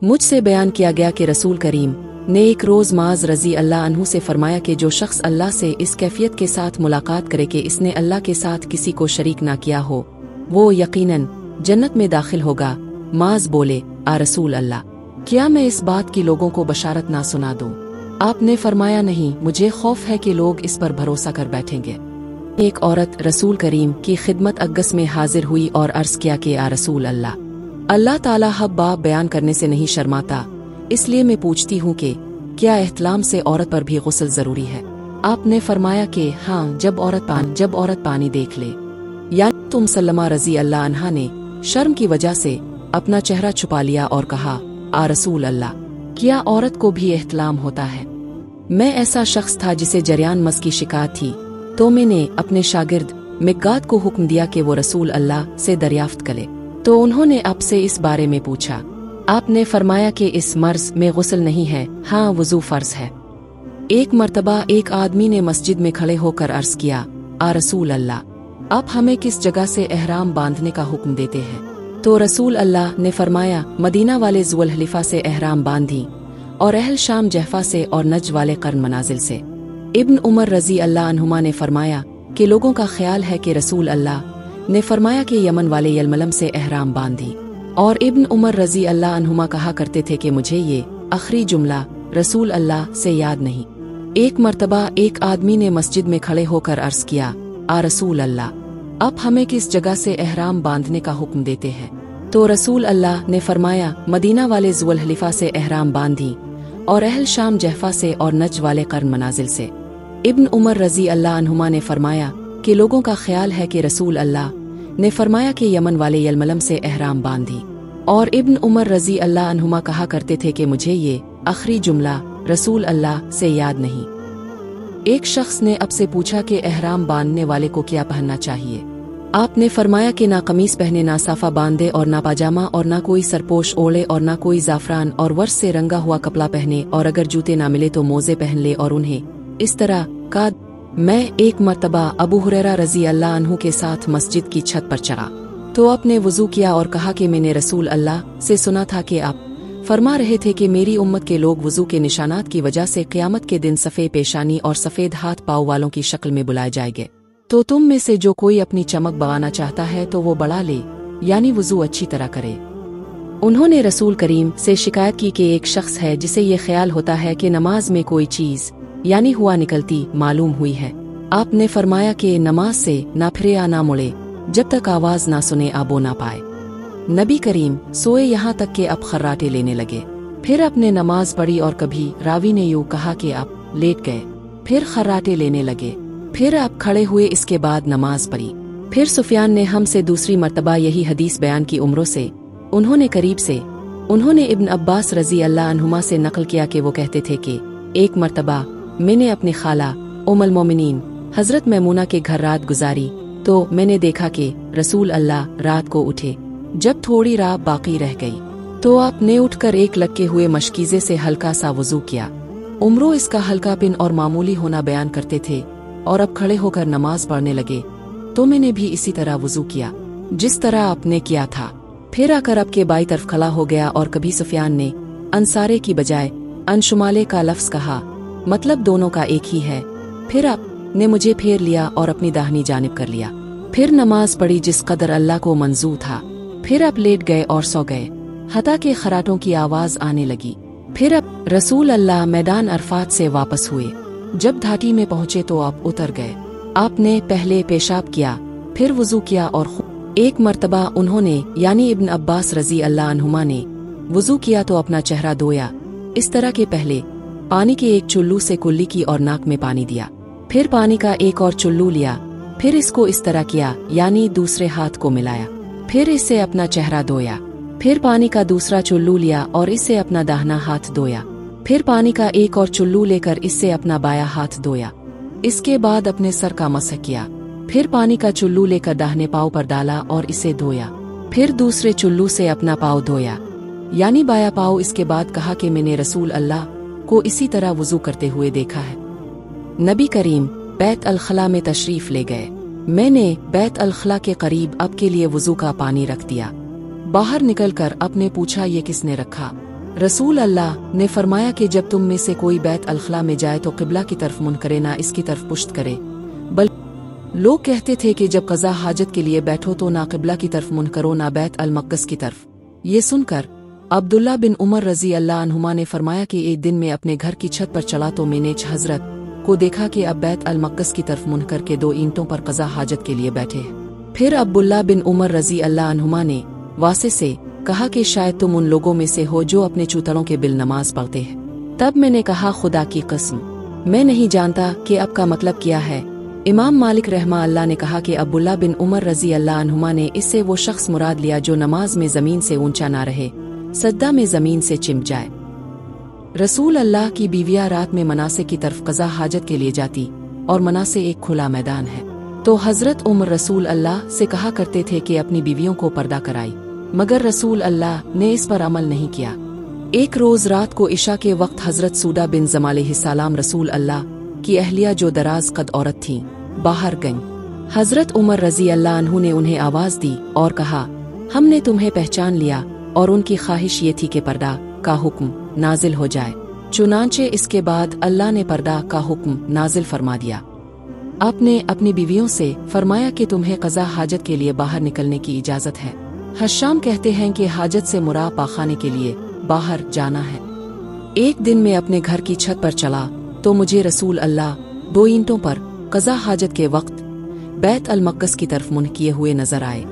मुझसे बयान किया गया कि रसूल करीम ने एक रोज़ माज रज़ी अल्लाह अन्हु से फरमाया कि जो शख्स अल्लाह से इस कैफियत के साथ मुलाकात करे कि इसने अल्लाह के साथ किसी को शरीक ना किया हो, वो यकीनन जन्नत में दाखिल होगा। माज बोले, आ रसूल अल्लाह, क्या मैं इस बात की लोगों को बशारत ना सुना दूं? आपने फरमाया, नहीं, मुझे खौफ है कि लोग इस पर भरोसा कर बैठेंगे। एक औरत रसूल करीम की खिदमत अग्गस में हाजिर हुई और अर्ज किया कि आ रसूल अल्लाह, अल्लाह ताला हब बाब बयान करने से नहीं शर्माता, इसलिए मैं पूछती हूँ कि क्या एहतलाम से औरत पर भी गुस्ल जरूरी है? आपने फरमाया कि हाँ, जब औरत पानी देख ले। यानी तुम सल्लमा रजी अल्लाह अन्हा ने शर्म की वजह से अपना चेहरा छुपा लिया और कहा, आ रसूल अल्लाह, क्या औरत को भी एहतलाम होता है? मैं ऐसा शख्स था जिसे जरियान मस की शिकायत थी, तो मैंने अपने शागिर्द मिक़दाद को हुक्म दिया कि वो रसूल अल्लाह से दरियाफ्त करे। तो उन्होंने आपसे इस बारे में पूछा। आपने फरमाया कि इस मर्ज में गुस्ल नहीं है, हाँ वज़ू फ़र्ज है। एक मर्तबा एक आदमी ने मस्जिद में खड़े होकर अर्ज किया, आ रसूल अल्लाह, आप हमें किस जगह से एहराम बांधने का हुक्म देते हैं? तो रसूल अल्लाह ने फरमाया, मदीना वाले ज़ुल हलीफ़ा से एहराम बांधी और अहल शाम जहफा से और नज वाले कर्न मनाजिल से। इब्न उमर रज़ी अल्लाह अन्हुमा ने फरमाया कि लोगों का ख्याल है कि रसूल अल्लाह ने फरमाया कि यमन वाले यलमलम से एहराम बांधी। और इब्न उमर रज़ी अल्लाह अन्हुमा कहा करते थे कि मुझे ये आखिरी जुमला रसूल अल्लाह से याद नहीं। एक मर्तबा एक आदमी ने मस्जिद में खड़े होकर अर्ज किया, आ रसूल अल्लाह, आप हमें किस जगह से एहराम बांधने का हुक्म देते हैं? तो रसूल अल्लाह ने फरमाया, मदीना वाले ज़ुल हलीफ़ा से एहराम बांधी और अहल शाम जहफा से और नज वाले कर्न मनाजिल से। इब्न उमर रज़ी अल्लाह अन्हुमा ने फरमाया कि लोगों का ख्याल है कि रसूल अल्लाह ने फरमाया कि यमन वाले यलमलम से एहराम बांधी। और इब्न उमर रज़ी अल्लाह अन्हुमा कहा करते थे कि मुझे ये आखिरी जुमला रसूल अल्लाह से याद नहीं। एक शख्स ने अब से पूछा कि एहराम बांधने वाले को क्या पहनना चाहिए? आपने फरमाया कि ना कमीज पहने, ना साफा बांधे और ना पाजामा और ना कोई सरपोश ओढ़े और ना कोई जाफरान और वर्ष से रंगा हुआ कपड़ा पहने, और अगर जूते ना मिले तो मोजे पहन ले और उन्हें इस तरह का। मैं एक मर्तबा अबू हुरैरा रज़ी अल्लाह अन्हु के साथ मस्जिद की छत पर चढ़ा तो आपने वज़ू किया और कहा कि मैंने रसूल अल्लाह से सुना था कि आप फरमा रहे थे कि मेरी उम्मत के लोग वज़ू के निशानात की वजह से क़यामत के दिन सफ़ेद पेशानी और सफ़ेद हाथ पाँव वालों की शक्ल में बुलाए जाएंगे। तो तुम में से जो कोई अपनी चमक बढ़ाना चाहता है तो वो बढ़ा ले, यानी वज़ू अच्छी तरह करे। उन्होंने रसूल करीम से शिकायत की कि एक शख्स है जिसे ये ख्याल होता है कि नमाज में कोई चीज़ यानी हुआ निकलती मालूम हुई है। आपने फरमाया कि नमाज से ना फिरे या ना मुड़े जब तक आवाज़ ना सुने, आबो ना पाए। नबी करीम सोए यहाँ तक कि अब खर्राटे लेने लगे। फिर अपने नमाज पढ़ी और कभी रावी ने यूँ कहा कि आप लेट गए, फिर खर्राटे लेने लगे, फिर आप खड़े हुए, इसके बाद नमाज पढ़ी। फिर सुफियान ने हमसे दूसरी मर्तबा यही हदीस बयान की उम्रों से। उन्होंने इब्न अब्बास रज़ी अल्लाह अन्हुमा से नकल किया कि वो कहते थे कि एक मर्तबा मैंने अपनी खाला उम्मुल मोमिनीन हज़रत मैमूना के घर रात गुजारी तो मैंने देखा कि रसूल अल्लाह रात को उठे जब थोड़ी रात बाकी रह गई तो आपने उठकर एक लटके हुए मशकीज़े से हल्का सा वज़ू किया। उम्रों इसका हल्कापिन और मामूली होना बयान करते थे और अब खड़े होकर नमाज पढ़ने लगे तो मैंने भी इसी तरह वज़ू किया जिस तरह आपने किया था। फिर आकर अब के बाई तरफ खड़ा हो गया और कभी सुफियान ने अंसारे की बजाय अनशुमाले का लफ्ज़ कहा, मतलब दोनों का एक ही है। फिर आप ने मुझे फेर लिया और अपनी दाहिनी जानिब कर लिया। फिर नमाज पढ़ी जिस कदर अल्लाह को मंजूर था। फिर आप लेट गए और सो गए हता के खराटों की आवाज़ आने लगी। फिर अब रसूल अल्लाह मैदान अरफात से वापस हुए। जब घाटी में पहुँचे तो आप उतर गए। आपने पहले पेशाब किया, फिर वज़ू किया और एक मर्तबा उन्होंने यानी इब्न अब्बास रज़ी अल्लाह अन्हुमा ने वज़ू किया तो अपना चेहरा धोया इस तरह के पहले पानी के एक चुल्लू से कुल्ली की और नाक में पानी दिया, फिर पानी का एक और चुल्लू लिया, फिर इसको इस तरह किया यानी दूसरे हाथ को मिलाया, फिर इससे अपना चेहरा धोया, फिर पानी का दूसरा चुल्लू लिया और इससे अपना दाहिना हाथ धोया, फिर पानी का एक और चुल्लू लेकर इससे अपना बायां हाथ धोया। इसके बाद अपने सर का मसह किया, फिर पानी का चुल्लू लेकर दाहिने पाँव पर डाला और इसे धोया, फिर दूसरे चुल्लू से अपना पाँव धोया यानी बायां पाँव। इसके बाद कहा कि मैंने रसूल अल्लाह को इसी तरह वज़ू करते हुए देखा है। नबी करीम बैत अल खला में तशरीफ ले गए। मैंने बैत अल खला के करीब अब के लिए वज़ू का पानी रख दिया। बाहर निकलकर अपने पूछा, ये किसने रखा? रसूल अल्लाह ने फरमाया कि जब तुम में से कोई बैत अलखला में जाए तो क़िबला की तरफ मुन करे, ना इसकी तरफ पुश्त करे। लोग कहते थे कि जब क़ज़ा हाजत के लिए बैठो तो ना क़िबला की तरफ मुन करो ना बैत अल मक़दस की तरफ। ये सुनकर अब्दुल्ला बिन उमर रज़ी अल्लाह अन्हुमा ने फरमाया कि एक दिन मैं अपने घर की छत पर चला तो मैंने हज़रत को देखा कि अब बैत अल मक़दस की तरफ मुन करके 2 ईंटों पर क़ज़ा हाजत के लिए बैठे हैं। फिर अब्दुल्ला बिन उमर रज़ी अल्लाह अन्हुमा ने वासे से कहा कि शायद तुम उन लोगों में से हो जो अपने चूतरों के बिल नमाज पढ़ते हैं। तब मैंने कहा, खुदा की कसम मैं नहीं जानता कि अब का मतलब क्या है। इमाम मालिक रहमा अल्लाह ने कहा कि अब्दुल्ला बिन उमर रज़ी अल्लाह अन्हुमा ने इससे वो शख्स मुराद लिया जो नमाज में ज़मीन से ऊंचा ना रहे, सज्दा में ज़मीन से चिमट जाए। रसूल अल्लाह की बीवियाँ रात में मनासे की तरफ क़ज़ा हाजत के लिए जाती और मनासे एक खुला मैदान है, तो हज़रत उमर रसूल अल्लाह से कहा करते थे कि अपनी बीवियों को पर्दा कराई, मगर रसूल अल्लाह ने इस पर अमल नहीं किया। एक रोज़ रात को इशा के वक्त हज़रत सूदा बिन ज़म अलैहिस्सलाम रसूल अल्लाह की अहलिया जो दराज कद औरत थीं बाहर गईं। हज़रत उमर रज़ी अल्लाह अन्हु ने उन्हें आवाज़ दी और कहा, हमने तुम्हें पहचान लिया, और उनकी ख्वाहिश ये थी कि पर्दा का हुक्म नाजिल हो जाए। चुनांचे इसके बाद अल्लाह ने पर्दा का हुक्म नाजिल फरमा दिया। आपने अपनी बीवियों से फरमाया कि तुम्हें क़ज़ा हाजत के लिए बाहर निकलने की इजाज़त है। हशाम कहते हैं कि हाजत से मुराद पाखाने के लिए बाहर जाना है। एक दिन मैं अपने घर की छत पर चला तो मुझे रसूल अल्लाह 2 ईंटों पर क़ज़ा हाजत के वक्त बैत अल मक़दस की तरफ मुंह किए हुए नजर आए।